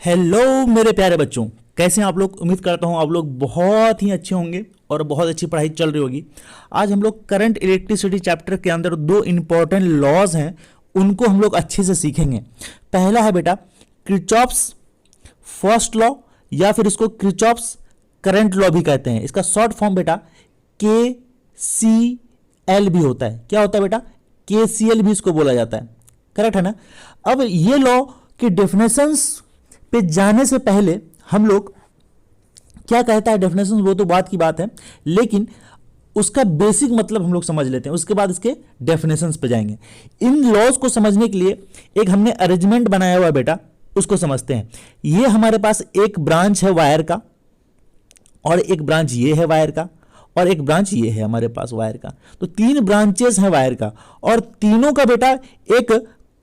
Hello मेरे प्यारे बच्चों, कैसे हैं आप लोग। उम्मीद करता हूं आप लोग बहुत ही अच्छे होंगे और बहुत अच्छी पढ़ाई चल रही होगी। आज हम लोग करंट इलेक्ट्रिसिटी चैप्टर के अंदर दो इंपॉर्टेंट लॉज हैं, उनको हम लोग अच्छे से सीखेंगे। पहला है बेटा किरचॉफ्स फर्स्ट लॉ, या फिर इसको किरचॉफ्स करंट लॉ भी कहते हैं। इसका शॉर्ट फॉर्म बेटा KCL भी होता है। क्या होता है बेटा? KCL भी इसको बोला जाता है। करेक्ट है ना। अब ये लॉ के डेफिनेशंस पे जाने से पहले हम लोग क्या कहता है डेफिनेशन, वो तो बात की बात है, लेकिन उसका बेसिक मतलब हम लोग समझ लेते हैं, उसके बाद इसके डेफिनेशंस पे जाएंगे। इन लॉज को समझने के लिए एक हमने अरेंजमेंट बनाया हुआ है बेटा, उसको समझते हैं। ये हमारे पास एक ब्रांच है वायर का, और एक ब्रांच ये है वायर का, और एक ब्रांच ये है हमारे पास वायर का। तो तीन ब्रांचेस हैं वायर का, और तीनों का बेटा एक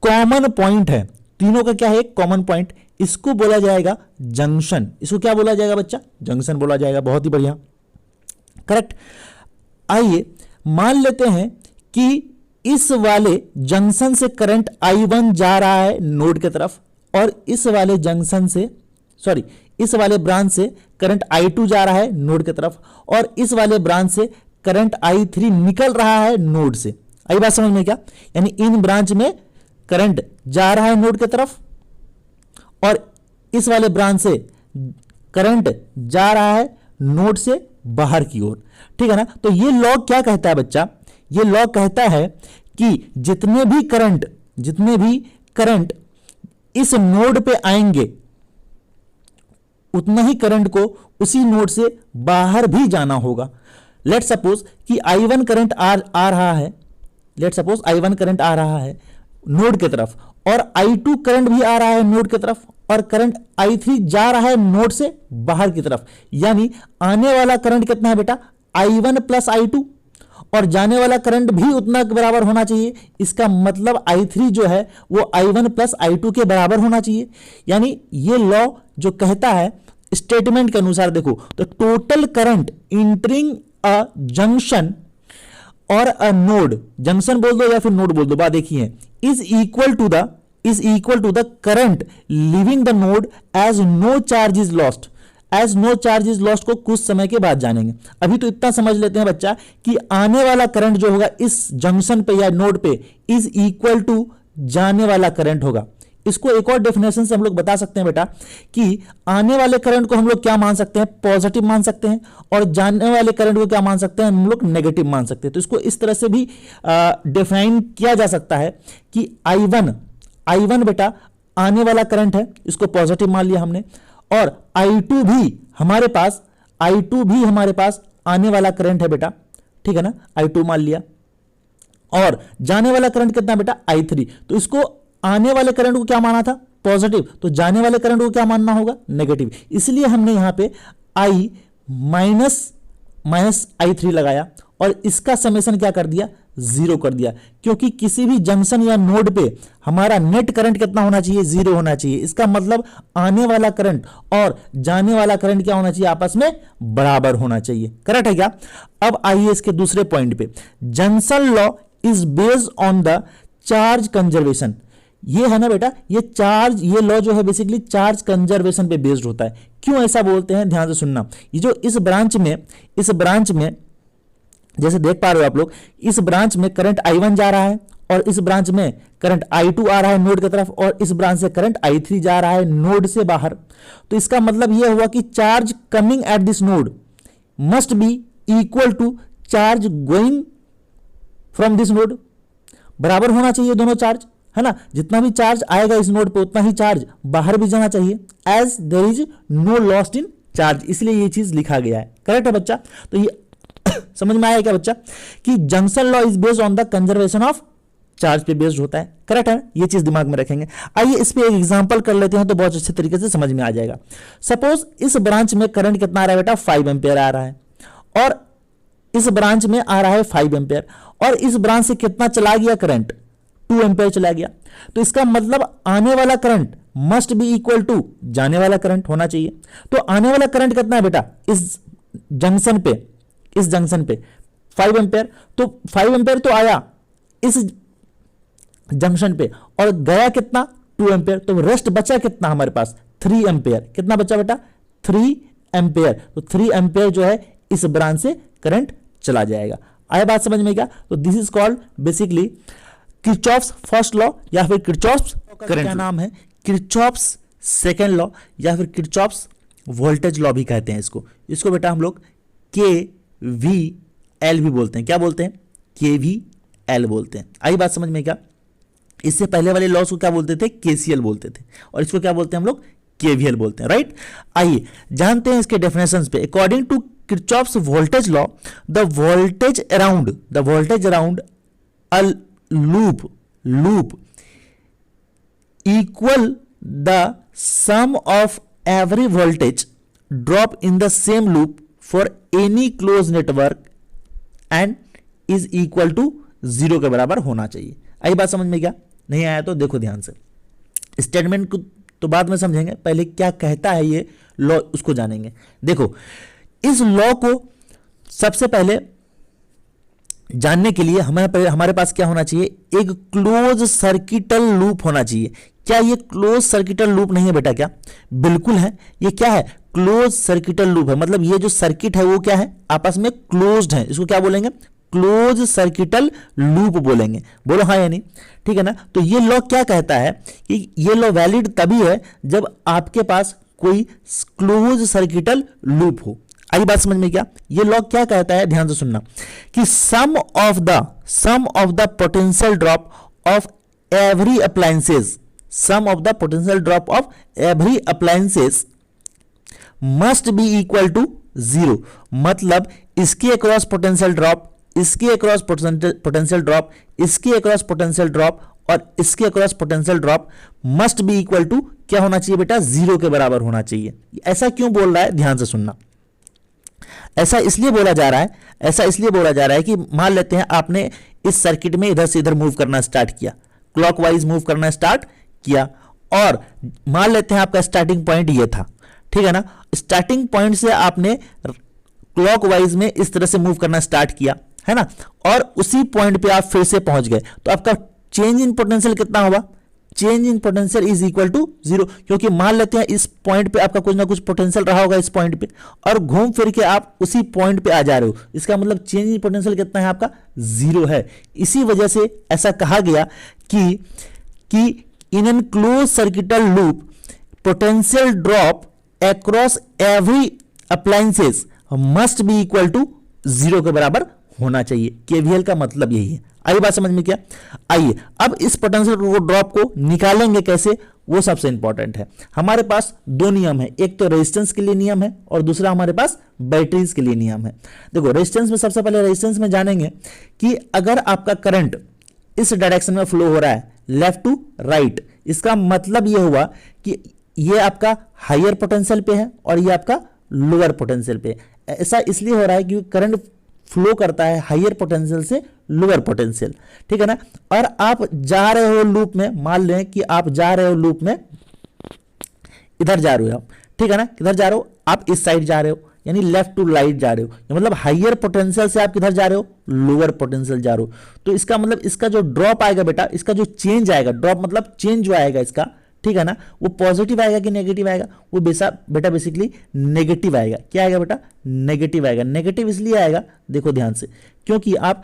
कॉमन पॉइंट है। तीनों का क्या है? एक कॉमन पॉइंट। इसको बोला जाएगा जंक्शन। इसको क्या बोला जाएगा बच्चा? जंक्शन बोला जाएगा। बहुत ही बढ़िया, करेक्ट। आइए मान लेते हैं कि इस वाले जंक्शन से करंट I1 जा रहा है नोड की तरफ, और इस वाले जंक्शन से इस वाले ब्रांच से करंट I2 जा रहा है नोड की तरफ, और इस वाले ब्रांच से करंट I3 निकल रहा है नोड से। आई बात समझ में क्या? यानी इन ब्रांच में करंट जा रहा है नोड की तरफ, और इस वाले ब्रांच से करंट जा रहा है नोड से बाहर की ओर। ठीक है ना। तो ये लॉ क्या कहता है बच्चा? ये लॉ कहता है कि जितने भी करंट इस नोड पे आएंगे, उतना ही करंट को उसी नोड से बाहर भी जाना होगा। लेट सपोज कि I1 करंट आ रहा है, लेट सपोज I1 करंट आ रहा है नोड की तरफ, और I2 करंट भी आ रहा है नोड की तरफ, और करंट I3 जा रहा है नोड से बाहर की तरफ। यानी आने वाला करंट कितना है बेटा? I1 प्लस I2, और जाने वाला करंट भी उतना बराबर होना चाहिए। इसका मतलब I3 जो है वो I1 प्लस I2 के बराबर होना चाहिए। यानी ये लॉ जो कहता है स्टेटमेंट के अनुसार, देखो तो total current entering a junction और अ नोड, जंक्शन बोल दो या फिर नोड बोल दो, बात देखिए, is equal to the current leaving the node as no charge is lost. As no charge is lost को कुछ समय के बाद जानेंगे। अभी तो इतना समझ लेते हैं बच्चा कि आने वाला करंट जो होगा इस जंक्शन पे या नोड पे इज इक्वल टू जाने वाला करंट होगा। इसको एक और डेफिनेशन से हम लोग बता सकते हैं बेटा कि आने वाले करंट को हम लोग क्या मान सकते हैं? पॉजिटिव मान सकते हैं, और जाने वाले करंट को क्या मान सकते हैं? हम लोग नेगेटिव मान सकते हैं। तो इसको इस तरह से भी डिफाइन किया जा सकता है कि I1 बेटा आने वाला करंट है, इसको पॉजिटिव मान लिया हमने, और I2 भी हमारे पास आने वाला करंट है बेटा। ठीक है ना, I2 मान लिया, और जाने वाला करंट कितना बेटा? I3। तो इसको आने वाले करंट को क्या माना था? पॉजिटिव, तो जाने वाले करंट को क्या मानना होगा? नेगेटिव। इसलिए हमने यहां पे I माइनस I3 लगाया, और इसका समेशन क्या कर दिया? 0 कर दिया, क्योंकि किसी भी जंक्शन या नोड पे हमारा नेट करंट कितना होना चाहिए? 0 होना चाहिए। इसका मतलब आने वाला करंट और जाने वाला करंट क्या होना चाहिए? आपस में बराबर होना चाहिए। करेक्ट है क्या? अब आइए इसके दूसरे पॉइंट पे। Junction law is based on the charge conservation. ये है ना बेटा, ये लॉ जो है बेसिकली चार्ज कंजर्वेशन पे बेस्ड होता है। क्यों ऐसा बोलते हैं? ध्यान से सुनना। ये जो इस ब्रांच में जैसे देख पा रहे हो आप लोग, इस ब्रांच में करंट I1 जा रहा है, और इस ब्रांच में करंट I2 आ रहा है नोड की तरफ, और इस ब्रांच से करंट I3 जा रहा है नोड से बाहर। तो इसका मतलब यह हुआ कि charge coming at this node must be equal to charge going from this node. बराबर होना चाहिए दोनों चार्ज, है ना। जितना भी चार्ज आएगा इस नोड पे उतना ही चार्ज बाहर भी जाना चाहिए, as there is no lost in charge. इसलिए ये चीज लिखा गया है। करेक्ट है बच्चा? तो ये समझ में आया क्या बच्चा कि junction law is based on the conservation of charge पे बेस्ड होता है। करेक्ट है? ये चीज दिमाग में रखेंगे। आइए इस पे एक एग्जांपल कर लेते हैं, तो बहुत अच्छे तरीके से समझ में आ जाएगा। सपोज इस ब्रांच में करंट कितना आ रहा है बेटा? 5 एम्पियर आ रहा है, और इस ब्रांच में आ रहा है 5 एम्पियर, और इस ब्रांच से कितना चला गया करंट? 2 एम्पियर चला गया। तो इसका मतलब आने वाला current must be equal to जाने वाला करंट होना चाहिए। तो आने वाला करंट कितना है बेटा? इस जंक्शन पे 5 एम्पियर। तो 5 एम्पियर तो आया इस जंक्शन पे, और गया कितना? 2 एम्पेयर, तो रेस्ट बचा कितना हमारे पास 3 एम्पेयर। कितना बचा बेटा 3 एम्पेयर। तो 3 एम्पेयर जो है इस ब्रांच से करंट चला जाएगा। आया बात समझ में क्या? तो this is called basically Kirchhoff's first law या फिर किरचॉफ्स करंट। क्या नाम है? किरचॉफ्स सेकेंड लॉ या फिर किरचॉफ्स वोल्टेज लॉ भी कहते हैं इसको। इसको बेटा हम लोग KVL भी बोलते हैं। क्या बोलते हैं? KVL बोलते हैं। आई बात समझ में क्या? इससे पहले वाले लॉस को क्या बोलते थे? KCL बोलते थे, और इसको क्या बोलते हैं हम लोग? KVL बोलते हैं, राइट। आइए जानते हैं इसके डेफिनेशंस पे। According to Kirchhoff's voltage law, the voltage around a loop equal the sum of every voltage drop in the same loop for any close network and is equal to 0 के बराबर होना चाहिए। आई बात समझ में क्या? नहीं आया तो देखो ध्यान से, स्टेटमेंट को तो बाद में समझेंगे, पहले क्या कहता है ये लॉ उसको जानेंगे। देखो इस लॉ को सबसे पहले जानने के लिए हमारे पास क्या होना चाहिए? एक क्लोज सर्किटल लूप होना चाहिए। क्या ये क्लोज सर्किटल लूप नहीं है बेटा? क्या बिल्कुल है। ये क्या है? क्लोज सर्किटल लूप है। मतलब ये जो सर्किट है वो क्या है? आपस में क्लोज्ड है। इसको क्या बोलेंगे? क्लोज सर्किटल लूप बोलेंगे। बोलो हाँ या नहीं? ठीक है ना। तो ये लॉ क्या कहता है कि ये लॉ वैलिड तभी है जब आपके पास कोई क्लोज सर्किटल लूप हो। आई बात समझ में क्या? ये लॉ क्या कहता है? ध्यान से सुनना कि sum of the potential drop of every appliances, sum of the potential drop of every appliances must be equal to 0। मतलब इसके अक्रॉस पोटेंशियल ड्रॉप, इसके अक्रॉस पोटेंशियल ड्रॉप, इसके अक्रॉस पोटेंशियल ड्रॉप और इसके across potential drop must be equal to क्या होना चाहिए बेटा? 0 के बराबर होना चाहिए। ऐसा क्यों बोल रहा है? ध्यान से सुनना। ऐसा इसलिए बोला जा रहा है कि मान लेते हैं आपने इस सर्किट में इधर से इधर मूव करना स्टार्ट किया, क्लॉकवाइज मूव करना स्टार्ट किया, और मान लेते हैं आपका स्टार्टिंग पॉइंट ये था, ठीक है ना। स्टार्टिंग पॉइंट से आपने क्लॉकवाइज में इस तरह से मूव करना स्टार्ट किया, है ना, और उसी पॉइंट पे आप फिर से पहुंच गए, तो आपका चेंज इन पोटेंशियल कितना होगा? Change in potential is equal to 0, क्योंकि मान लेते हैं इस पॉइंट पे आपका कुछ ना कुछ पोटेंशियल रहा होगा इस पॉइंट पे, और घूम फिर के आप उसी पॉइंट पे आ जा रहे हो। इसका मतलब चेंज इन पोटेंशियल कितना है आपका? 0 है। इसी वजह से ऐसा कहा गया कि in an close circuital loop potential drop across every appliances must be equal to 0 के बराबर होना चाहिए। केवीएल का मतलब यही है। आई बात समझ में क्या? आइए अब इस पोटेंशियल ड्रॉप को निकालेंगे कैसे, वो सबसे इंपॉर्टेंट है। हमारे पास 2 नियम है, एक तो रेजिस्टेंस के लिए नियम है और दूसरा हमारे पास बैटरीज के लिए नियम है। देखो रेजिस्टेंस में सबसे पहले रेजिस्टेंस में जानेंगे कि अगर आपका करंट इस डायरेक्शन में फ्लो हो रहा है लेफ्ट टू राइट, इसका मतलब ये हुआ कि ये आपका हायर पोटेंशियल पे है और ये आपका लोअर पोटेंशियल पे। ऐसा इसलिए हो रहा है क्योंकि करंट फ्लो करता है हायर पोटेंशियल से लोअर पोटेंशियल, ठीक है ना। और आप जा रहे हो लूप में, मान लें कि आप जा रहे हो लूप में, इधर जा रहे हो आप, ठीक है ना, किधर जा रहे हो आप? इस साइड जा रहे हो, यानी लेफ्ट टू राइट जा रहे हो। मतलब हायर पोटेंशियल से आप किधर जा रहे हो? लोअर पोटेंशियल जा रहे हो। तो इसका मतलब इसका जो ड्रॉप आएगा बेटा, इसका जो चेंज आएगा, ड्रॉप मतलब चेंज जो आएगा इसका, ठीक है ना, वो पॉजिटिव आएगा कि नेगेटिव आएगा? वो बेटा बेसिकली नेगेटिव आएगा। क्या आएगा बेटा? नेगेटिव आएगा। नेगेटिव इसलिए आएगा, देखो ध्यान से, क्योंकि आप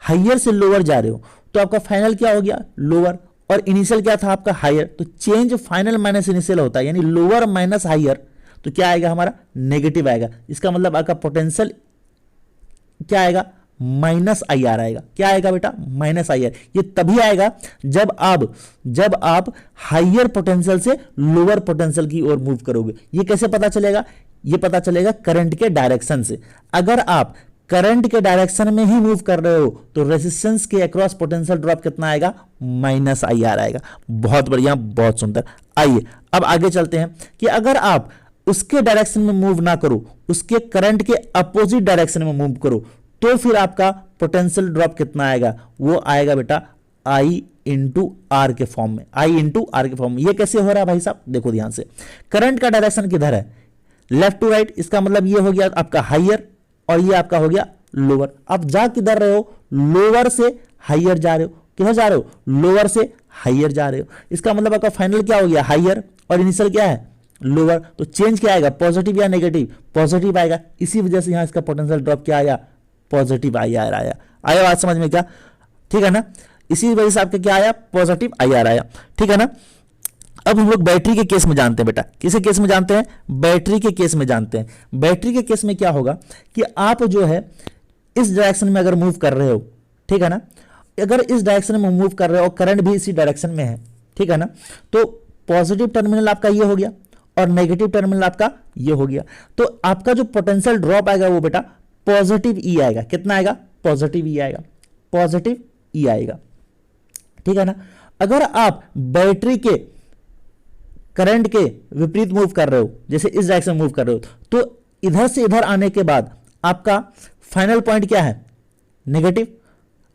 हायर से लोअर जा रहे हो, तो आपका फाइनल क्या हो गया? लोअर, और इनिशियल क्या था आपका? हायर। तो चेंज फाइनल माइनस इनिशियल होता है, यानी लोअर माइनस हायर, तो क्या आएगा हमारा? नेगेटिव आएगा। इसका मतलब आपका पोटेंशियल क्या आएगा? माइनस आई आर आएगा। क्या आएगा बेटा? Minus I R. ये तभी आएगा जब आप हायर पोटेंशियल से लोअर पोटेंशियल की ओर मूव करोगे। ये कैसे पता चलेगा? ये पता चलेगा करंट के डायरेक्शन से। अगर आप करंट के डायरेक्शन में ही मूव कर रहे हो तो रेजिस्टेंस के अक्रॉस पोटेंशियल ड्रॉप कितना आएगा? माइनस आई आर आएगा। बहुत बढ़िया, बहुत सुंदर। आइए अब आगे चलते हैं कि अगर आप उसके डायरेक्शन में मूव ना करो, उसके करंट के अपोजिट डायरेक्शन में मूव करो, तो फिर आपका पोटेंशियल ड्रॉप कितना आएगा? वो आएगा बेटा आई इंटू आर के फॉर्म में। आई इंटू आर के फॉर्म में। ये कैसे हो रहा है भाई साहब? देखो ध्यान से, करंट का डायरेक्शन किधर है? Left to right. इसका मतलब ये हो गया आपका हायर और ये आपका हो गया लोअर। आप जा किधर रहे हो? लोअर से हायर जा रहे हो। किधर जा रहे हो? लोअर से हाइयर जा रहे हो। इसका मतलब आपका फाइनल क्या हो गया, हाइयर, और इनिशियल क्या है, लोअर। तो चेंज क्या आएगा, पॉजिटिव या नेगेटिव, पॉजिटिव आएगा। इसी वजह से यहां इसका पोटेंशियल ड्रॉप क्या आया, पॉजिटिव IR आया। आया बात समझ में क्या, ठीक है ना। इसी वजह से आपका क्या आया, पॉजिटिव IR आया, ठीक है ना। अब हम लोग बैटरी के केस में जानते हैं बेटा, किसे केस में जानते हैं, बैटरी के केस में जानते हैं। बैटरी के केस में क्या होगा कि आप जो है इस डायरेक्शन में अगर मूव कर रहे हो, ठीक है ना, अगर इस डायरेक्शन में मूव कर रहे हो और करंट भी इसी डायरेक्शन में है, ठीक है ना, तो पॉजिटिव टर्मिनल आपका ये हो गया और नेगेटिव टर्मिनल आपका ये हो गया। तो आपका जो पोटेंशियल ड्रॉप आएगा वो बेटा पॉजिटिव ई आएगा। कितना आएगा, पॉजिटिव ई आएगा, पॉजिटिव ई आएगा, ठीक है ना। अगर आप बैटरी के करंट के विपरीत मूव कर रहे हो, जैसे इस डायरेक्शन मूव कर रहे हो, तो इधर से इधर आने के बाद आपका फाइनल पॉइंट क्या है, नेगेटिव,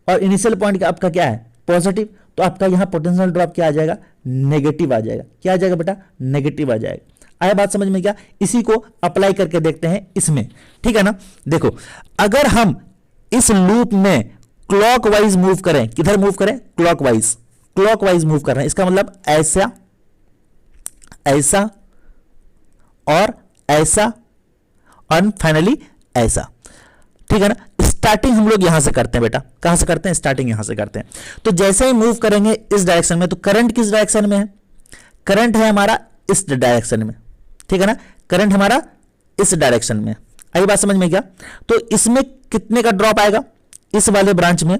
और इनिशियल पॉइंट आपका क्या है, पॉजिटिव। तो आपका यहां पोटेंशियल ड्रॉप क्या आ जाएगा, नेगेटिव आ जाएगा। क्या आ जाएगा बेटा, नेगेटिव आ जाएगा। आया बात समझ में क्या, इसी को अप्लाई करके देखते हैं इसमें, ठीक है ना। देखो अगर हम इस लूप में क्लॉकवाइज मूव करें, किधर मूव करें, क्लॉकवाइज, क्लॉकवाइज मूव कर रहे हैं, इसका मतलब ऐसा, ऐसा और ऐसा और फाइनली ऐसा, ठीक है ना। स्टार्टिंग हम लोग यहां से करते हैं बेटा, कहां से करते हैं, स्टार्टिंग यहां से करते हैं। तो जैसे ही मूव करेंगे इस डायरेक्शन में, तो करंट किस डायरेक्शन में है, करंट है हमारा इस डायरेक्शन में, ठीक है ना, करंट हमारा इस डायरेक्शन में। आई बात समझ में क्या। तो इसमें कितने का ड्रॉप आएगा, इस वाले ब्रांच में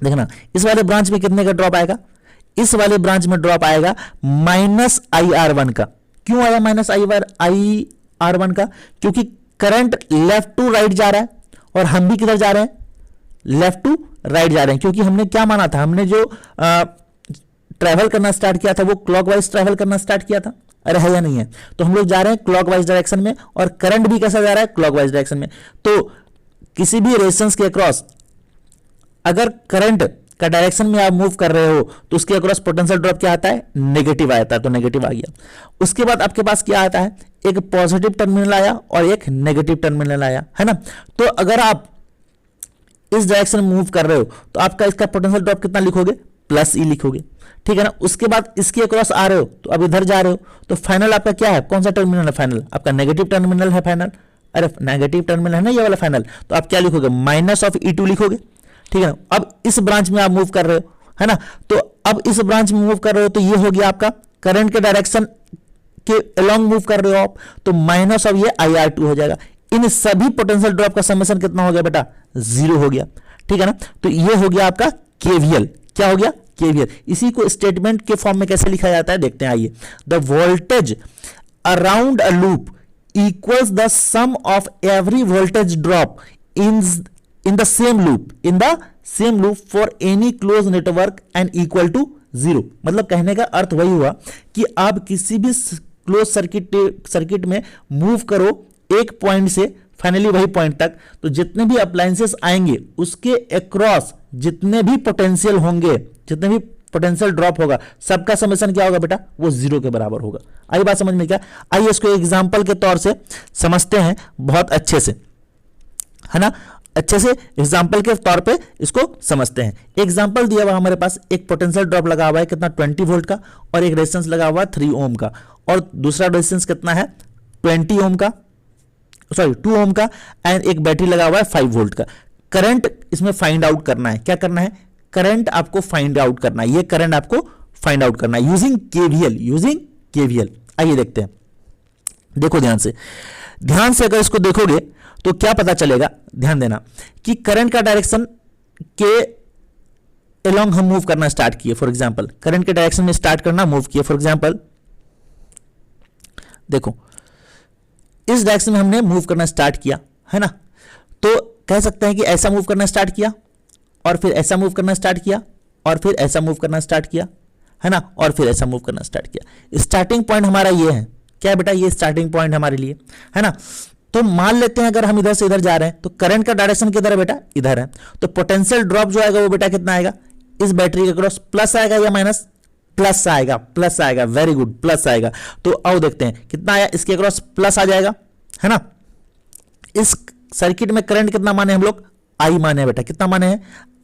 देखना, इस वाले ब्रांच में कितने का ड्रॉप आएगा, इस वाले ब्रांच में ड्रॉप आएगा -IR1 का। क्यों आया -IR1 का, क्योंकि करंट लेफ्ट टू राइट जा रहा है और हम भी किधर जा रहे हैं, लेफ्ट टू राइट जा रहे हैं। क्योंकि हमने क्या माना था, हमने जो ट्रैवल करना स्टार्ट किया था वो क्लॉकवाइज ट्रैवल करना स्टार्ट किया था, अरे है या नहीं है। तो हम लोग जा रहे हैं क्लॉकवाइज डायरेक्शन में और करंट भी कैसा जा रहा है, क्लॉकवाइज डायरेक्शन में। तो किसी भी रेजिस्टेंस के अक्रॉस अगर करंट का डायरेक्शन में आप मूव कर रहे हो तो उसके अक्रॉस पोटेंशियल ड्रॉप क्या आता है, नेगेटिव आता है। तो नेगेटिव आ गया। उसके बाद आपके पास क्या आता है, एक पॉजिटिव टर्मिनल आया और एक नेगेटिव टर्मिनल आया, है ना। तो अगर आप इस डायरेक्शन में मूव कर रहे हो तो आपका इसका पोटेंशियल ड्रॉप कितना लिखोगे, +E लिखोगे, ठीक है ना। उसके बाद इसके अक्रॉस आ रहे हो तो अब इधर जा रहे हो, तो फाइनल आपका क्या है, कौन सा टर्मिनल है, फाइनल आपका नेगेटिव टर्मिनल है फाइनल। अरे नेगेटिव टर्मिनल है ना ये वाला फाइनल, तो आप क्या लिखोगे, -E2 लिखोगे, ठीक है ना। अब इस ब्रांच में आप मूव कर रहे हो, है ना। तो अब इस ब्रांच में मूव कर रहे हो तो ये हो गया आपका करंट के डायरेक्शन के अलोंग मूव कर रहे हो आप, तो माइनस ऑफ ये IR2 हो जाएगा। इन सभी पोटेंशियल ड्रॉप का समेशन कितना हो गया बेटा, 0 हो गया, ठीक है ना। तो ये हो गया आपका KVL। क्या हो गया, KVL। इसी को स्टेटमेंट के फॉर्म में कैसे लिखा जाता है देखते हैं, आइए। The voltage around a loop equals the sum of every voltage drop in the same loop for any closed network and equal to 0। मतलब कहने का अर्थ वही हुआ कि आप किसी भी क्लोज सर्किट में मूव करो एक पॉइंट से फाइनली वही पॉइंट तक, तो जितने भी अप्लायंसेस आएंगे उसके अक्रॉस जितने भी पोटेंशियल होंगे, जितने भी पोटेंशियल ड्रॉप होगा, सबका समेशन क्या होगा बेटा, वो 0 के बराबर होगा। आई बात समझ में क्या। आइए इसको एग्जाम्पल के तौर से समझते हैं बहुत अच्छे से, है ना। अच्छे से एग्जाम्पल के तौर पे इसको समझते हैं। एग्जाम्पल दिया हुआ हमारे पास, एक पोटेंशियल ड्रॉप लगा हुआ है कितना, 20 वोल्ट का, और एक रेजिस्टेंस लगा हुआ है 3 ओम का, और दूसरा रेजिस्टेंस कितना है 20 ओम का, सॉरी 2 ओम का, एंड एक बैटरी लगा हुआ है 5 वोल्ट का। करंट इसमें फाइंड आउट करना है। क्या करना है, करंट आपको फाइंड आउट करना है, ये करंट आपको फाइंड आउट करना है यूजिंग KVL। आइए देखते हैं, देखो ध्यान से अगर इसको देखोगे तो क्या पता चलेगा, ध्यान देना कि करंट का डायरेक्शन के अलोंग हम मूव करना स्टार्ट किए। फॉर एग्जांपल करंट के डायरेक्शन में स्टार्ट करना मूव किए। फॉर एग्जांपल देखो इस डायरेक्शन में हमने मूव करना स्टार्ट किया, है ना। तो कह सकते हैं कि ऐसा मूव करना स्टार्ट किया और फिर ऐसा मूव करना स्टार्ट किया और फिर ऐसा मूव करना स्टार्ट किया, है ना, और फिर ऐसा मूव करना स्टार्ट किया। स्टार्टिंग पॉइंट हमारा ये है, क्या है बेटा, ये स्टार्टिंग पॉइंट हमारे लिए, है ना। तो मान लेते हैं अगर हम इधर से इधर जा रहे हैं तो करंट का डायरेक्शन किधर है बेटा, इधर है। तो पोटेंशियल ड्रॉप जो आएगा वो बेटा कितना आएगा, इस बैटरी के क्रॉस प्लस आएगा या माइनस, प्लस आएगा, प्लस आएगा, वेरी गुड, प्लस आएगा। तो आओ देखते हैं कितना आया, इसके क्रॉस प्लस आ जाएगा, है ना। इस सर्किट में करंट कितना माने हम लोग, I माने बेटा, कितना माने हैं,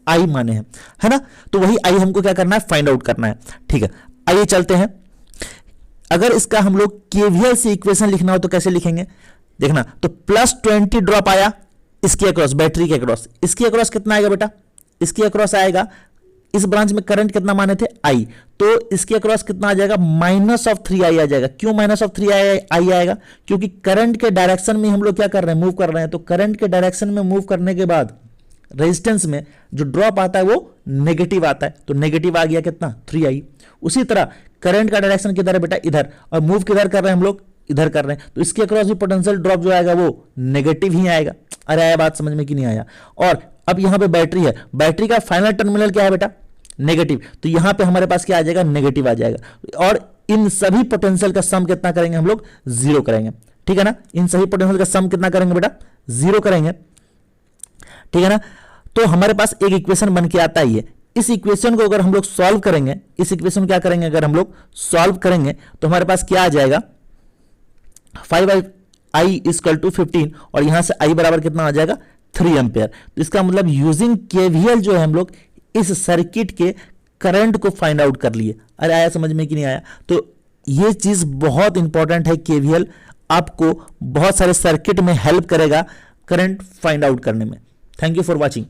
आई माने हैं, है ना। तो वही आई हमको क्या करना है, फाइंड आउट करना है। ठीक है, आइए चलते हैं। अगर इसका हम लोग केवीएल से इक्वेशन लिखना हो तो कैसे लिखेंगे, देखना। तो +20 ड्रॉप आया इसके अक्रॉस, बैटरी के अक्रॉस। इसके अक्रॉस कितना आएगा बेटा, इसके अक्रॉस आएगा, इस ब्रांच में करंट कितना माने थे, आई, तो इसके अक्रॉस कितना आ जाएगा, -3i आ जाएगा। क्यों -3i आएगा, क्योंकि करंट के डायरेक्शन में हम लोग क्या कर रहे हैं, मूव कर रहे हैं। तो करंट के डायरेक्शन में मूव करने के बाद रेजिस्टेंस में जो ड्रॉप आता है वो नेगेटिव आता है, तो नेगेटिव आ गया कितना, 3i। उसी तरह करंट का डायरेक्शन किधर है बेटा, इधर, और मूव किधर कर रहे हैं हम लोग, इधर कर रहे हैं, तो इसके अक्रॉस भी पोटेंशियल ड्रॉप जो आएगा वो नेगेटिव ही आएगा। अरे आया बात समझ में कि नहीं आया। और अब यहां पे बैटरी है, बैटरी का फाइनल टर्मिनल क्या है बेटा, नेगेटिव, तो यहां पे हमारे पास क्या आ जाएगा, नेगेटिव आ जाएगा। और इन सभी पोटेंशियल का सम कितना करेंगे हम लोग, 0 करेंगे। ठीक है ना, इन सभी पोटेंशियल का सम कितना करेंगे बेटा, 0 करेंगे। ठीक है ना, तो हमारे पास एक इक्वेशन बन के आता है। इस इक्वेशन को अगर हम लोग सॉल्व करेंगे, इस इक्वेशन क्या करेंगे, अगर हम लोग सॉल्व करेंगे तो हमारे पास क्या आ जाएगा, 5i = 15, और यहां से i बराबर कितना आ जाएगा, 3 एम्पियर। तो इसका मतलब यूजिंग केवीएल जो है हम लोग इस सर्किट के करंट को फाइंड आउट कर लिए। अरे आया समझ में कि नहीं आया। तो ये चीज बहुत इंपॉर्टेंट है, केवीएल आपको बहुत सारे सर्किट में हेल्प करेगा करंट फाइंड आउट करने में। Thank you for watching.